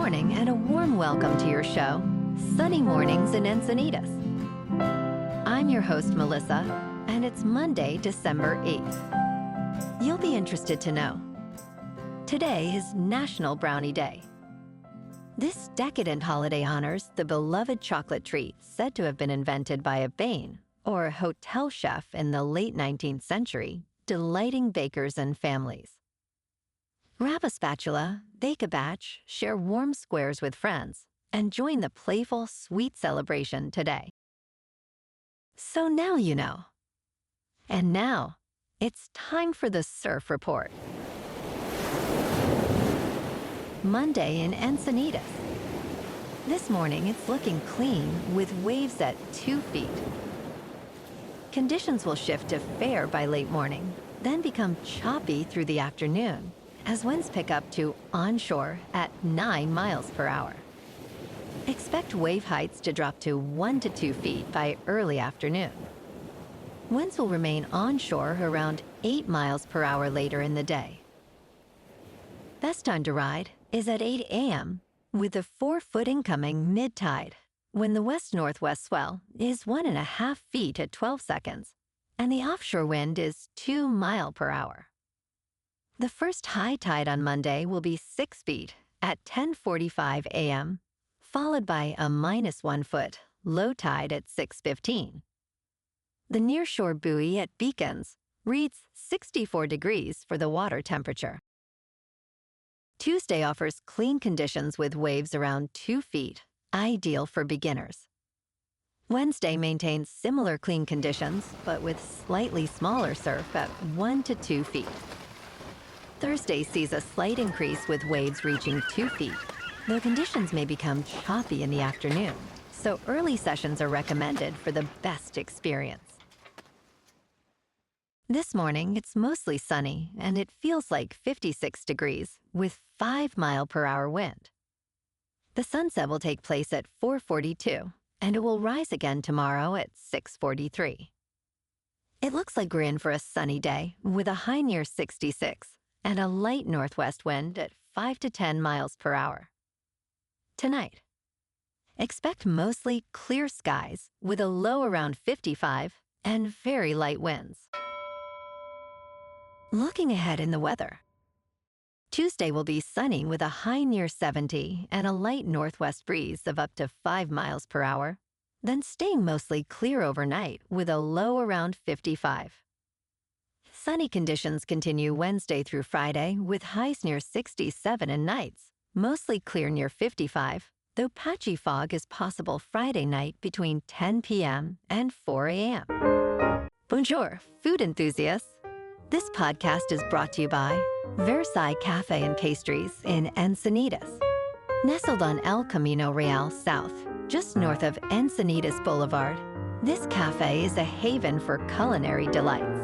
morning and a warm welcome to your show, Sunny Mornings in Encinitas. I'm your host, Melissa, and it's Monday, December 8th. You'll be interested to know, today is National Brownie Day. This decadent holiday honors the beloved chocolate treat said to have been invented by a Bain, or hotel chef in the late 19th century, delighting bakers and families. Grab a spatula, bake a batch, share warm squares with friends, and join the playful, sweet celebration today. So now you know. And now, it's time for the Surf Report. Monday in Encinitas. This morning, it's looking clean with waves at 2 feet. Conditions will shift to fair by late morning, then become choppy through the afternoon, as winds pick up to onshore at 9 miles per hour. Expect wave heights to drop to 1 to 2 feet by early afternoon. Winds will remain onshore around 8 miles per hour later in the day. Best time to ride is at 8 a.m. with a 4-foot incoming mid-tide, when the west-northwest swell is 1.5 feet at 12 seconds, and the offshore wind is 2 miles per hour. The first high tide on Monday will be 6 feet at 10:45 a.m., followed by a -1 foot low tide at 6:15. The nearshore buoy at Beacons reads 64 degrees for the water temperature. Tuesday offers clean conditions with waves around 2 feet, ideal for beginners. Wednesday maintains similar clean conditions, but with slightly smaller surf at 1 to 2 feet. Thursday sees a slight increase with waves reaching 2 feet, though conditions may become choppy in the afternoon, so early sessions are recommended for the best experience. This morning, it's mostly sunny, and it feels like 56 degrees with 5 mile per hour wind. The sunset will take place at 4:42, and it will rise again tomorrow at 6:43. It looks like we're in for a sunny day with a high near 66 and a light northwest wind at 5 to 10 miles per hour. Tonight, expect mostly clear skies with a low around 55 and very light winds. Looking ahead in the weather. Tuesday will be sunny with a high near 70 and a light northwest breeze of up to 5 miles per hour, then staying mostly clear overnight with a low around 55. Sunny conditions continue Wednesday through Friday with highs near 67 and nights, mostly clear near 55, though patchy fog is possible Friday night between 10 p.m. and 4 a.m. Bonjour, food enthusiasts. This podcast is brought to you by Versailles Cafe and Pastries in Encinitas. Nestled on El Camino Real South, just north of Encinitas Boulevard, this cafe is a haven for culinary delights.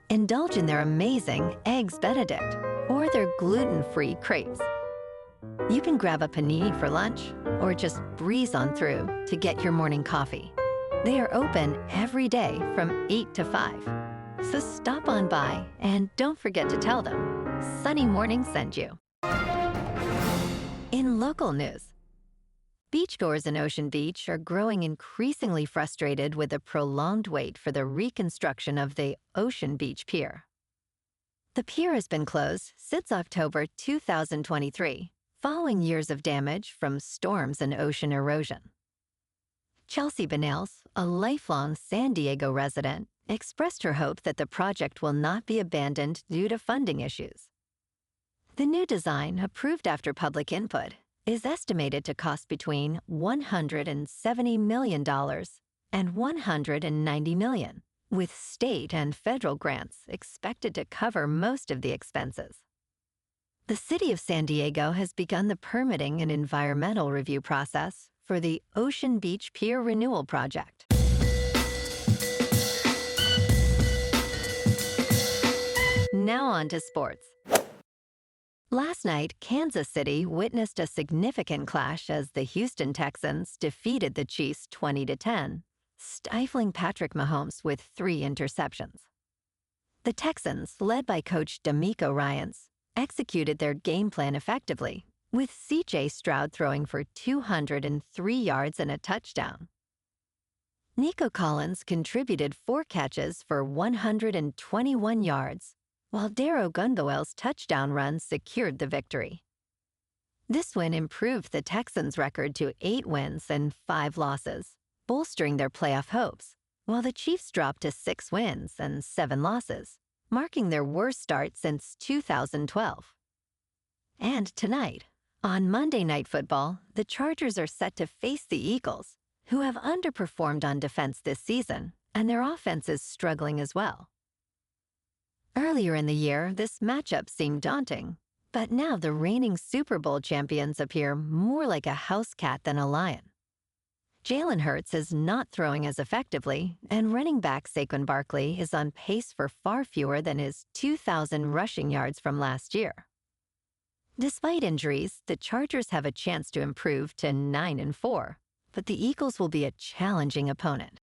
Indulge in their amazing Eggs Benedict or their gluten-free crepes. You can grab a panini for lunch or just breeze on through to get your morning coffee. They are open every day from 8 to 5. So stop on by and don't forget to tell them Sunny Morning sent you. In local news, beachgoers in Ocean Beach are growing increasingly frustrated with the prolonged wait for the reconstruction of the Ocean Beach Pier. The pier has been closed since October 2023, following years of damage from storms and ocean erosion. Chelsea Banales, a lifelong San Diego resident, expressed her hope that the project will not be abandoned due to funding issues. The new design, approved after public input, is estimated to cost between $170 million and $190 million, with state and federal grants expected to cover most of the expenses. The City of San Diego has begun the permitting and environmental review process for the Ocean Beach Pier Renewal Project. Now on to sports. Last night, Kansas City witnessed a significant clash as the Houston Texans defeated the Chiefs 20-10, stifling Patrick Mahomes with 3 interceptions. The Texans, led by coach Nico, executed their game plan effectively, with C.J. Stroud throwing for 203 yards and a touchdown. Nico contributed 4 catches for 121 yards, while Darrow Gundoel's touchdown run secured the victory. This win improved the Texans' record to 8 wins and 5 losses, bolstering their playoff hopes, while the Chiefs dropped to 6 wins and 7 losses, marking their worst start since 2012. And tonight, on Monday Night Football, the Chargers are set to face the Eagles, who have underperformed on defense this season, and their offense is struggling as well. Earlier in the year, this matchup seemed daunting, but now the reigning Super Bowl champions appear more like a house cat than a lion. Jalen Hurts is not throwing as effectively, and running back Saquon Barkley is on pace for far fewer than his 2,000 rushing yards from last year. Despite injuries, the Chargers have a chance to improve to 9-4, but the Eagles will be a challenging opponent.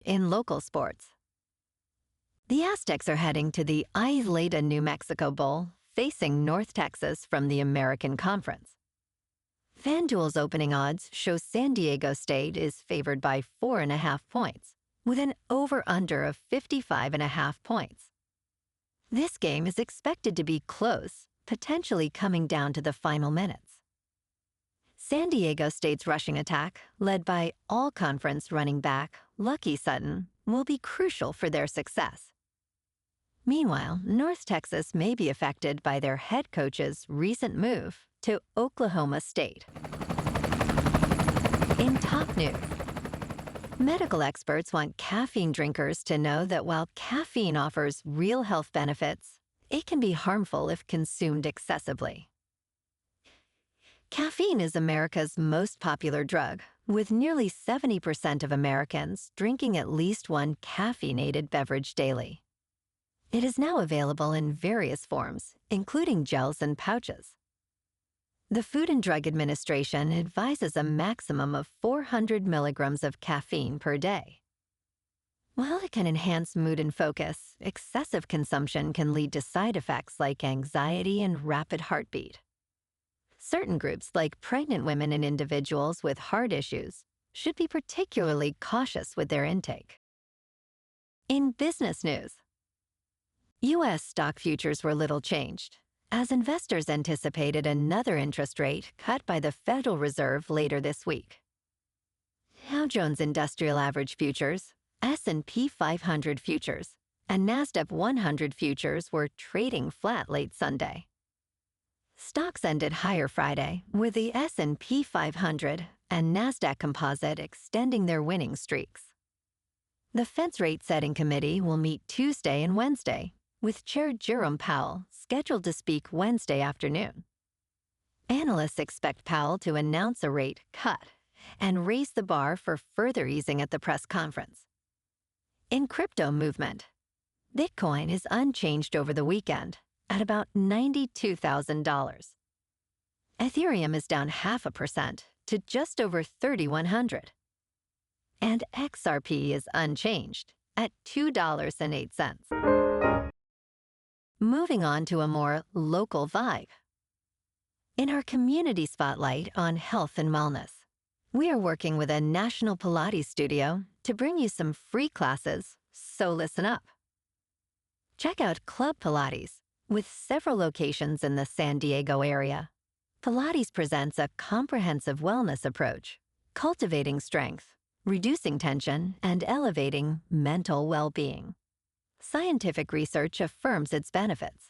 In local sports, the Aztecs are heading to the Isleta New Mexico Bowl, facing North Texas from the American Conference. FanDuel's opening odds show San Diego State is favored by 4.5 points, with an over-under of 55.5 points. This game is expected to be close, potentially coming down to the final minutes. San Diego State's rushing attack, led by all-conference running back Lucky Sutton, will be crucial for their success. Meanwhile, North Texas may be affected by their head coach's recent move to Oklahoma State. In top news, medical experts want caffeine drinkers to know that while caffeine offers real health benefits, it can be harmful if consumed excessively. Caffeine is America's most popular drug, with nearly 70% of Americans drinking at least one caffeinated beverage daily. It is now available in various forms, including gels and pouches. The Food and Drug Administration advises a maximum of 400 milligrams of caffeine per day. While it can enhance mood and focus, excessive consumption can lead to side effects like anxiety and rapid heartbeat. Certain groups, like pregnant women and individuals with heart issues, should be particularly cautious with their intake. In business news, U.S. stock futures were little changed, as investors anticipated another interest rate cut by the Federal Reserve later this week. Dow Jones Industrial Average Futures, S&P 500 futures, and NASDAQ 100 futures were trading flat late Sunday. Stocks ended higher Friday, with the S&P 500 and NASDAQ Composite extending their winning streaks. The Fed's rate-setting committee will meet Tuesday and Wednesday, with Chair Jerome Powell scheduled to speak Wednesday afternoon. Analysts expect Powell to announce a rate cut and raise the bar for further easing at the press conference. In crypto movement, Bitcoin is unchanged over the weekend at about $92,000. Ethereum is down 0.5% to just over 3,100. And XRP is unchanged at $2.08. Moving on to a more local vibe. In our community spotlight on health and wellness, we are working with a national Pilates studio to bring you some free classes, so listen up. Check out Club Pilates, with several locations in the San Diego area. Pilates presents a comprehensive wellness approach, cultivating strength, reducing tension, and elevating mental well-being. Scientific research affirms its benefits.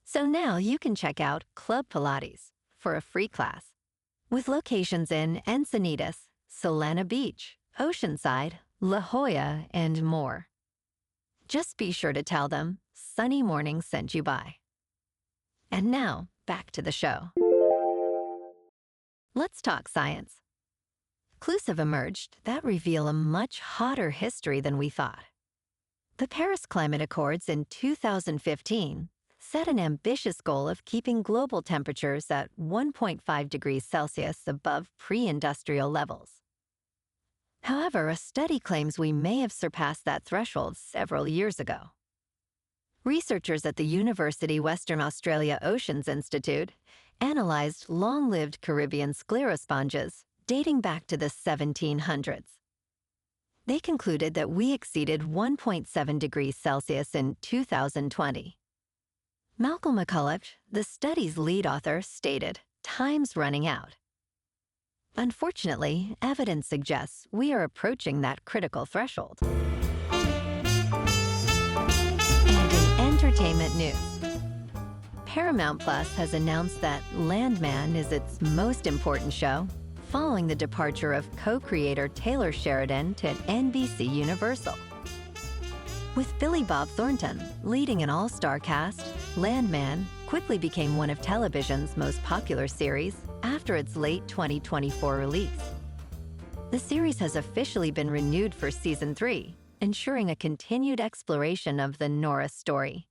So now you can check out Club Pilates for a free class, with locations in Encinitas, Solana Beach, Oceanside, La Jolla, and more. Just be sure to tell them Sunny Morning sent you by. And now, back to the show. Let's talk science. Clues have emerged that reveal a much hotter history than we thought. The Paris Climate Accords in 2015 set an ambitious goal of keeping global temperatures at 1.5 degrees Celsius above pre-industrial levels. However, a study claims we may have surpassed that threshold several years ago. researchers at the University Western Australia Oceans Institute analyzed long-lived Caribbean sclerosponges dating back to the 1700s. They concluded that we exceeded 1.7 degrees Celsius in 2020. Malcolm McCulloch, the study's lead author, stated, "Time's running out." Unfortunately, evidence suggests we are approaching that critical threshold. And in entertainment news, Paramount Plus has announced that Landman is its most important show, following the departure of co-creator Taylor Sheridan to NBC Universal. With Billy Bob Thornton leading an all-star cast, Landman quickly became one of television's most popular series after its late 2024 release. The series has officially been renewed for Season 3, ensuring a continued exploration of the Norris story.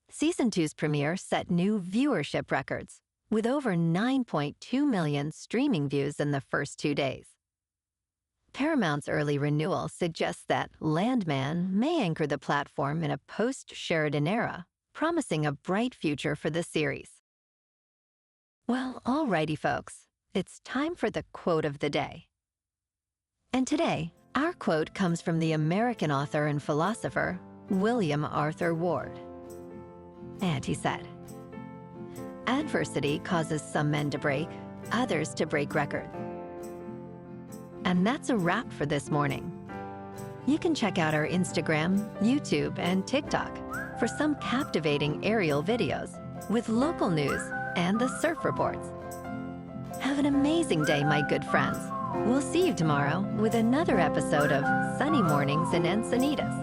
Season 2's premiere set new viewership records, with over 9.2 million streaming views in the first 2 days. Paramount's early renewal suggests that Landman may anchor the platform in a post-Sheridan era, promising a bright future for the series. Well, alrighty folks, it's time for the quote of the day. And today, our quote comes from the American author and philosopher, William Arthur Ward. And he said, "Adversity causes some men to break, others to break records." And that's a wrap for this morning. You can check out our Instagram, YouTube, and TikTok for some captivating aerial videos with local news and the surf reports. Have an amazing day, my good friends. We'll see you tomorrow with another episode of Sunny Mornings in Encinitas.